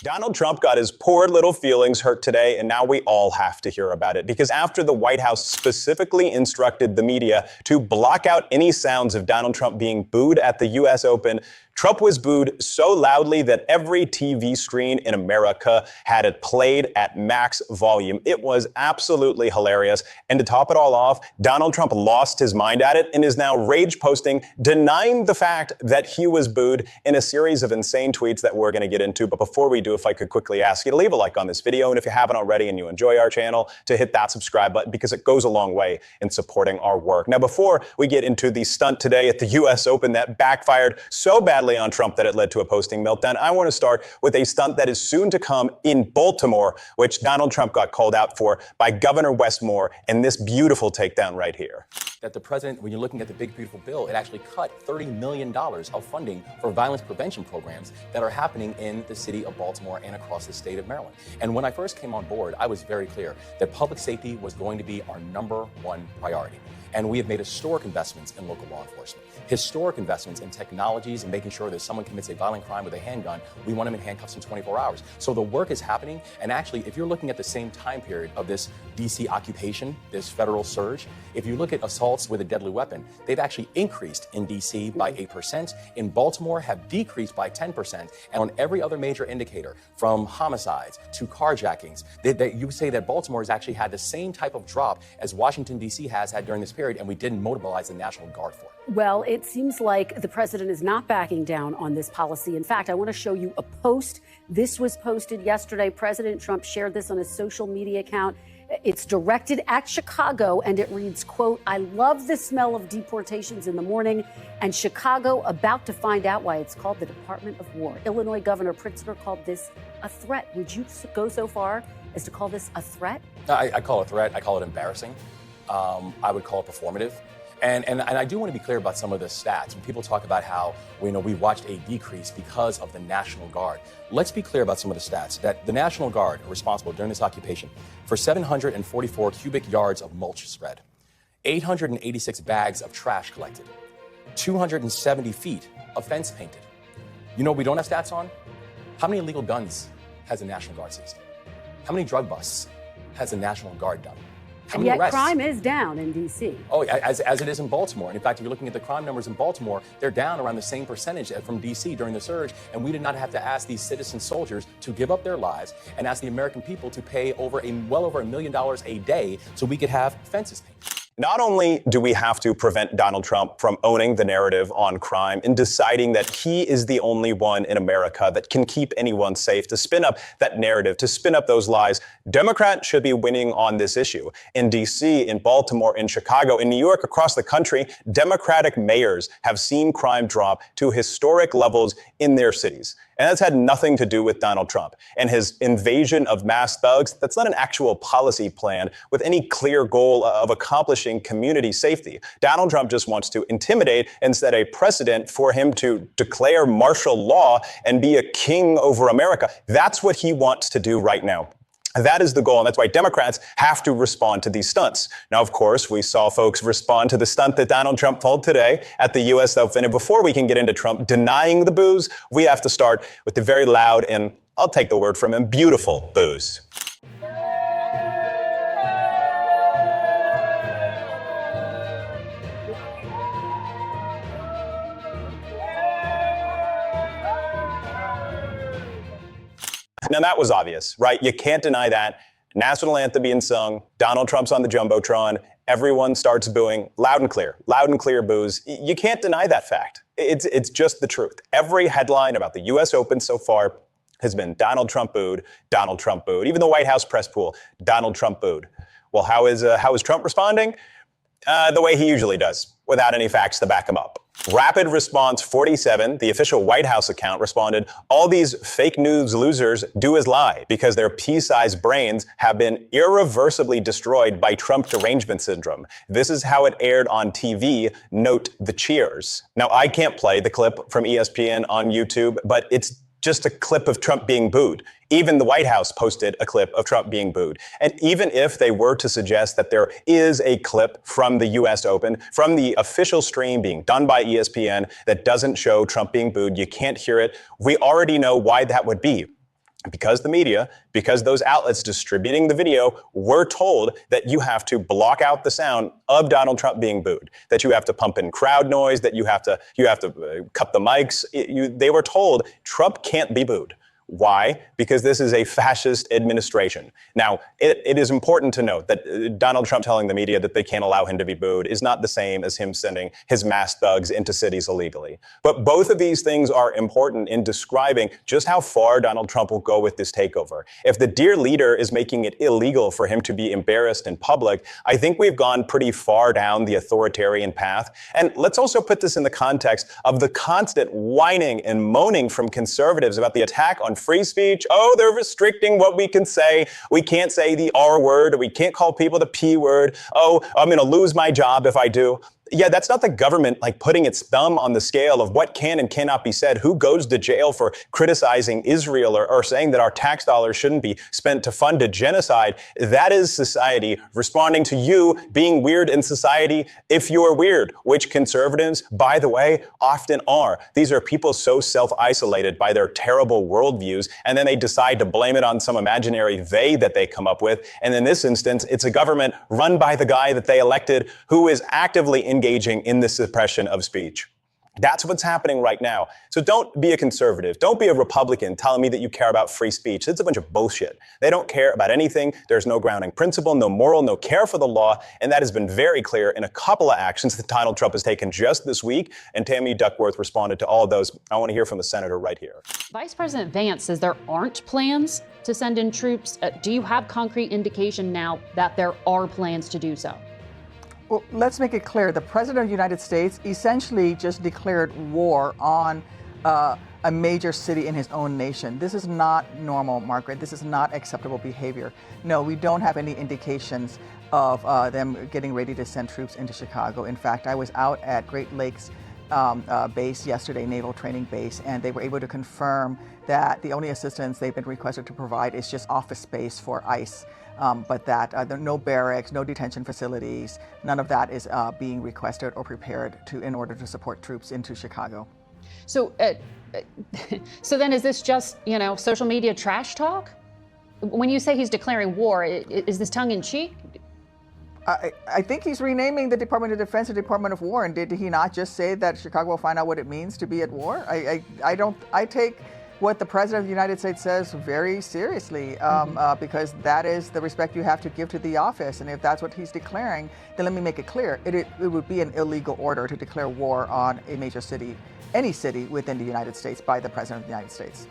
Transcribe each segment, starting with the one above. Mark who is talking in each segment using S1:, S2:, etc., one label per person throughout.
S1: Donald Trump got his poor little feelings hurt today, and now we all have to hear about it. Because after the White House specifically instructed the media to block out any sounds of Donald Trump being booed at the U.S. Open, Trump was booed so loudly that every TV screen in America had it played at max volume. It was absolutely hilarious. And to top it all off, Donald Trump lost his mind at it and is now rage posting, denying the fact that he was booed in a series of insane tweets that we're going to get into. But before we do, if I could quickly ask you to leave a like on this video, and if you haven't already and you enjoy our channel, to hit that subscribe button, because it goes a long way in supporting our work. Now, before we get into the stunt today at the U.S. Open that backfired so badly on Trump that it led to a posting meltdown, I want to start with a stunt that is soon to come in Baltimore, which Donald Trump got called out for by Governor Westmore, and this beautiful takedown right here.
S2: That the president, when you're looking at the big, beautiful bill, it actually cut $30 million of funding for violence prevention programs that are happening in the city of Baltimore and across the state of Maryland. And when I first came on board, I was very clear that public safety was going to be our #1 priority. And we have made historic investments in local law enforcement, historic investments in technologies and making sure that if someone commits a violent crime with a handgun, we want them in handcuffs in 24 hours. So the work is happening. And actually, if you're looking at the same time period of this DC occupation, this federal surge, if you look at assaults with a deadly weapon, they've actually increased in DC by 8%, in Baltimore have decreased by 10%, and on every other major indicator, from homicides to carjackings, you say that Baltimore has actually had the same type of drop as Washington, DC has had during this period, and we didn't mobilize the National Guard for it.
S3: Well, it seems like the president is not backing down on this policy. In fact, I want to show you a post. This was posted yesterday. President Trump shared this on his social media account. It's directed at Chicago, and it reads, quote, "I love the smell of deportations in the morning, and Chicago about to find out why it's called the Department of War." Illinois Governor Pritzker called this a threat. Would you go so far as to call this a threat?
S2: I call it a threat. I call it embarrassing. I would call it performative. And I do want to be clear about some of the stats. When people talk about how we watched a decrease because of the National Guard, let's be clear about some of the stats. That the National Guard are responsible during this occupation for 744 cubic yards of mulch spread, 886 bags of trash collected, 270 feet of fence painted. You know what we don't have stats on? How many illegal guns has the National Guard seized? How many drug busts has the National Guard done?
S3: And yet crime is down in D.C.
S2: Oh, as it is in Baltimore. And in fact, if you're looking at the crime numbers in Baltimore, they're down around the same percentage from D.C. during the surge. And we did not have to ask these citizen soldiers to give up their lives and ask the American people to pay well over $1 million a day so we could have fences painted.
S1: Not only do we have to prevent Donald Trump from owning the narrative on crime and deciding that he is the only one in America that can keep anyone safe, to spin up that narrative, to spin up those lies, Democrats should be winning on this issue. In D.C., in Baltimore, in Chicago, in New York, across the country, Democratic mayors have seen crime drop to historic levels in their cities. And that's had nothing to do with Donald Trump and his invasion of mass thugs. That's not an actual policy plan with any clear goal of accomplishing community safety. Donald Trump just wants to intimidate and set a precedent for him to declare martial law and be a king over America. That's what he wants to do right now. That is the goal, and that's why Democrats have to respond to these stunts. Now, of course, we saw folks respond to the stunt that Donald Trump pulled today at the U.S. Open. And before we can get into Trump denying the boos, we have to start with the very loud and, I'll take the word from him, beautiful boos. Now, that was obvious, right? You can't deny that. National anthem being sung, Donald Trump's on the Jumbotron, everyone starts booing, loud and clear boos. You can't deny that fact. It's just the truth. Every headline about the U.S. Open so far has been Donald Trump booed, Donald Trump booed. Even the White House press pool, Donald Trump booed. Well, how is Trump responding? The way he usually does, without any facts to back him up. Rapid Response 47, the official White House account, responded, "All these fake news losers do is lie because their pea-sized brains have been irreversibly destroyed by Trump derangement syndrome. This is how it aired on TV. Note the cheers." Now, I can't play the clip from ESPN on YouTube, but it's just a clip of Trump being booed. Even the White House posted a clip of Trump being booed. And even if they were to suggest that there is a clip from the U.S. Open, from the official stream being done by ESPN that doesn't show Trump being booed, you can't hear it. We already know why that would be. because the media, because those outlets distributing the video were told that you have to block out the sound of Donald Trump being booed, that you have to pump in crowd noise, that you have to cut the mics. They were told Trump can't be booed. Why? Because this is a fascist administration. Now, it is important to note that Donald Trump telling the media that they can't allow him to be booed is not the same as him sending his masked thugs into cities illegally. But both of these things are important in describing just how far Donald Trump will go with this takeover. If the dear leader is making it illegal for him to be embarrassed in public, I think we've gone pretty far down the authoritarian path. And let's also put this in the context of the constant whining and moaning from conservatives about the attack on free speech. Oh, they're restricting what we can say. We can't say the R word, or we can't call people the P word. Oh, I'm going to lose my job if I do. Yeah, that's not the government putting its thumb on the scale of what can and cannot be said, who goes to jail for criticizing Israel or saying that our tax dollars shouldn't be spent to fund a genocide. That is society responding to you being weird in society if you're weird, which conservatives, by the way, often are. These are people so self-isolated by their terrible worldviews, and then they decide to blame it on some imaginary they that they come up with. And in this instance, it's a government run by the guy that they elected who is actively engaging in the suppression of speech. That's what's happening right now. So don't be a conservative. Don't be a Republican telling me that you care about free speech. It's a bunch of bullshit. They don't care about anything. There's no grounding principle, no moral, no care for the law. And that has been very clear in a couple of actions that Donald Trump has taken just this week. And Tammy Duckworth responded to all of those. I want to hear from the senator right here.
S4: Vice President Vance says there aren't plans to send in troops. Do you have concrete indication now that there are plans to do so?
S5: Well, let's make it clear. The President of the United States essentially just declared war on a major city in his own nation. This is not normal, Margaret. This is not acceptable behavior. No, we don't have any indications of them getting ready to send troops into Chicago. In fact, I was out at Great Lakes base yesterday, Naval Training Base, and they were able to confirm that the only assistance they've been requested to provide is just office space for ICE. But that there are no barracks, no detention facilities, none of that is being requested or prepared in order to support troops into Chicago.
S4: So, so then is this just, social media trash talk? When you say he's declaring war, is this tongue in cheek?
S5: I think he's renaming the Department of Defense the Department of War. And did he not just say that Chicago will find out what it means to be at war? I take what the President of the United States says very seriously, because that is the respect you have to give to the office. And if that's what he's declaring, then let me make it clear. It would be an illegal order to declare war on a major city, any city within the United States by the President of the United States.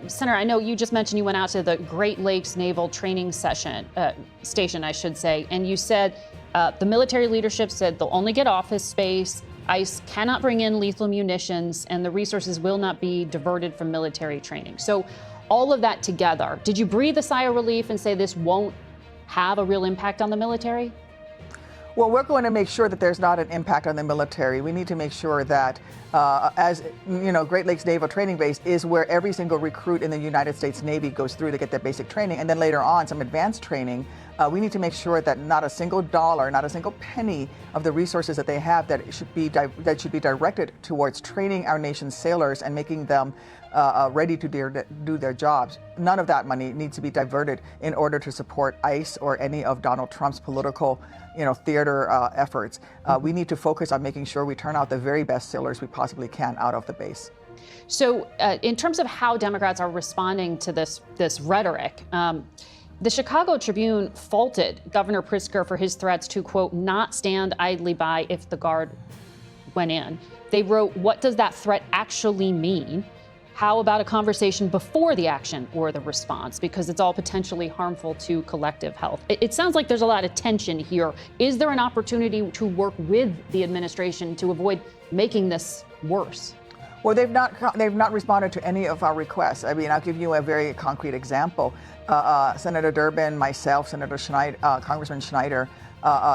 S4: Senator, I know you just mentioned you went out to the Great Lakes Naval Training Station, I should say, and you said the military leadership said they'll only get office space. ICE cannot bring in lethal munitions, and the resources will not be diverted from military training. So all of that together, did you breathe a sigh of relief and say this won't have a real impact on the military?
S5: Well, we're going to make sure that there's not an impact on the military. We need to make sure that, Great Lakes Naval Training Base is where every single recruit in the United States Navy goes through to get their basic training, and then later on some advanced training. We need to make sure that not a single dollar, not a single penny of the resources that they have that should be directed towards training our nation's sailors and making them ready to do their jobs. None of that money needs to be diverted in order to support ICE or any of Donald Trump's political, theater efforts. We need to focus on making sure we turn out the very best sailors we possibly can out of the base.
S4: So, in terms of how Democrats are responding to this rhetoric, the Chicago Tribune faulted Governor Pritzker for his threats to, quote, not stand idly by if the guard went in. They wrote, what does that threat actually mean? How about a conversation before the action or the response? Because it's all potentially harmful to collective health. It sounds like there's a lot of tension here. Is there an opportunity to work with the administration to avoid making this worse?
S5: Well, they've not responded to any of our requests. I mean, I'll give you a very concrete example. Senator Durbin, myself, Senator Schneider, Congressman Schneider,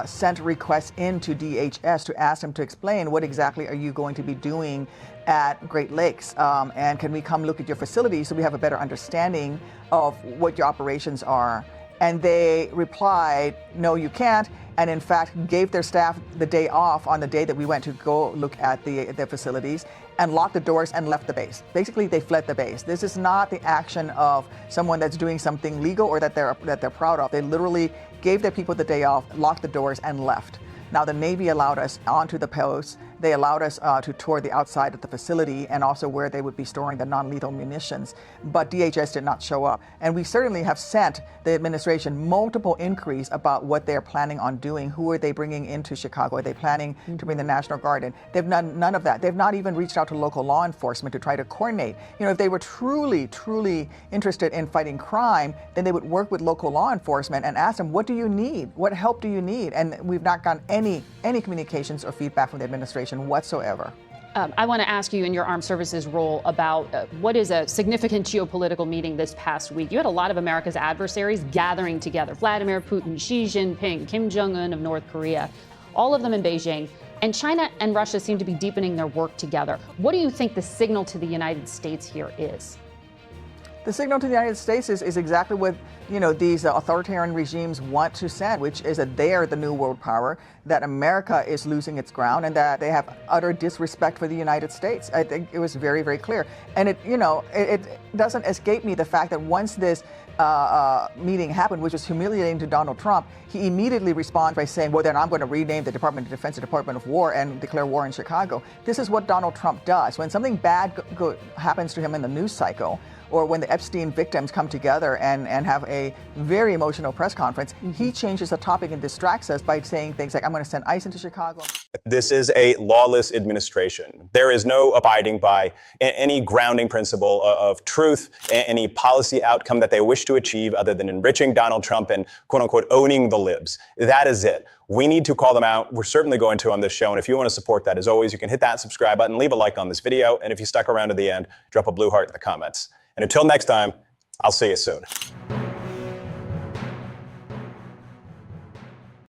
S5: sent requests into DHS to ask them to explain what exactly are you going to be doing at Great Lakes, and can we come look at your facilities so we have a better understanding of what your operations are. And they replied, no, you can't, and in fact gave their staff the day off on the day that we went to go look at the facilities. and locked the doors and left the base. Basically, they fled the base. This is not the action of someone that's doing something legal or that they're proud of. They literally gave their people the day off, locked the doors, and left. Now, the Navy allowed us onto the post. They allowed us to tour the outside of the facility and also where they would be storing the non-lethal munitions. But DHS did not show up. And we certainly have sent the administration multiple inquiries about what they're planning on doing. Who are they bringing into Chicago? Are they planning to bring the National Guard in? They've done none of that. They've not even reached out to local law enforcement to try to coordinate. You know, if they were truly, truly interested in fighting crime, then they would work with local law enforcement and ask them, what do you need? What help do you need? And we've not gotten any communications or feedback from the administration whatsoever.
S4: I want to ask you in your armed services role about what is a significant geopolitical meeting this past week. You had a lot of America's adversaries gathering together. Vladimir Putin, Xi Jinping, Kim Jong-un of North Korea, all of them in Beijing. And China and Russia seem to be deepening their work together. What do you think the signal to the United States here is?
S5: The signal to the United States is exactly what, you know, these authoritarian regimes want to send, which is that they are the new world power, that America is losing its ground, and that they have utter disrespect for the United States. I think it was very, very clear. And it doesn't escape me the fact that once this meeting happened, which was humiliating to Donald Trump, he immediately responded by saying, well, then I'm going to rename the Department of Defense the Department of War and declare war in Chicago. This is what Donald Trump does. When something bad happens to him in the news cycle, or when the Epstein victims come together and have a very emotional press conference, he changes the topic and distracts us by saying things like, I'm going to send ICE into Chicago.
S1: This is a lawless administration. There is no abiding by any grounding principle of truth, any policy outcome that they wish to achieve other than enriching Donald Trump and, quote unquote, owning the libs. That is it. We need to call them out. We're certainly going to on this show. And if you want to support that, as always, you can hit that subscribe button, leave a like on this video. And if you stuck around to the end, drop a blue heart in the comments. And until next time, I'll see you soon.